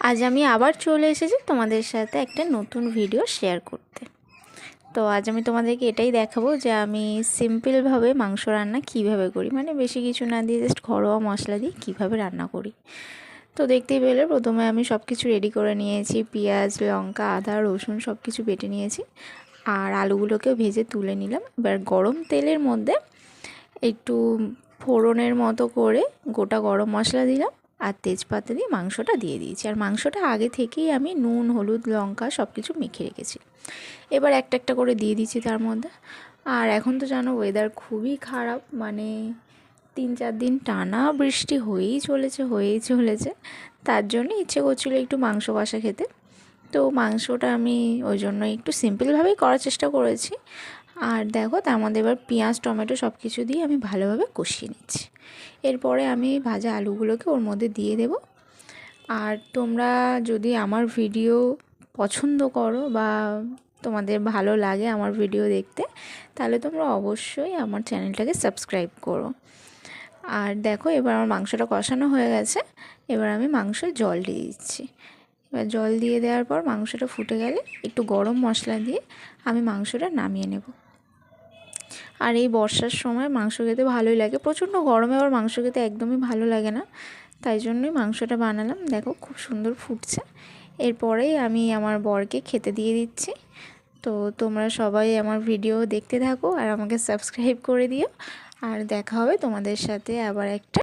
আজ আমি আবার চলে এসেছি তোমাদের সাথে একটা নতুন ভিডিও শেয়ার করতে। তো আজ আমি তোমাদেরকে এটাই দেখাবো যে আমি সিম্পলভাবে মাংস রান্না কিভাবে করি, মানে বেশি কিছু না দিয়ে জাস্ট ঘরোয়া মশলা দিয়ে কিভাবে রান্না করি। তো দেখতেই পেলে প্রথমে আমি সব কিছু রেডি করে নিয়েছি, পেঁয়াজ, লঙ্কা, আদা, রসুন সব কিছু বেটে নিয়েছি, আর আলুগুলোকেও ভেজে তুলে নিলাম। এবার গরম তেলের মধ্যে একটু ফোড়নের মতো করে গোটা গরম মশলা দিলাম আর তেজপাতা দিয়ে মাংসটা দিয়ে দিয়েছি। আর মাংসটা আগে থেকেই আমি নুন, হলুদ, লঙ্কা সব কিছু মেখে রেখেছি। এবার একটা একটা করে দিয়ে দিচ্ছি তার মধ্যে। আর এখন তো জানো ওয়েদার খুবই খারাপ, মানে 3-4 দিন টানা বৃষ্টি হয়েই চলেছে। তার জন্য ইচ্ছে করছিলো একটু মাংস কষা খেতে। তো মাংসটা আমি ওই জন্য একটু সিম্পলভাবেই করার চেষ্টা করেছি। আর দেখো তার মধ্যে এবার পেঁয়াজ, টমেটো সব কিছু দিয়ে আমি ভালোভাবে কষিয়ে নিচ্ছি। এরপরে আমি ভাজা আলুগুলোকে ওর মধ্যে দিয়ে দেব। আর তোমরা যদি আমার ভিডিও পছন্দ করো বা তোমাদের ভালো লাগে আমার ভিডিও দেখতে, তাহলে তোমরা অবশ্যই আমার চ্যানেলটাকে সাবস্ক্রাইব করো। আর দেখো এবার আমার মাংসটা কষানো হয়ে গেছে। এবার আমি মাংসে জল দিয়ে দিচ্ছি। এবার জল দিয়ে দেওয়ার পর মাংসটা ফুটে গেলে একটু গরম মশলা দিয়ে আমি মাংসটা নামিয়ে নেব। আর এই বর্ষার সময় মাংস খেতে ভালোই লাগে, প্রচণ্ড গরমে আবার মাংস খেতে একদমই ভালো লাগে না, তাই জন্যই মাংসটা বানালাম। দেখো খুব সুন্দর ফুটছে। এরপরেই আমি আমার বরকে খেতে দিয়ে দিচ্ছি। তো তোমরা সবাই আমার ভিডিও দেখতে থাকো আর আমাকে সাবস্ক্রাইব করে দিও। আর দেখা হবে তোমাদের সাথে আবার একটা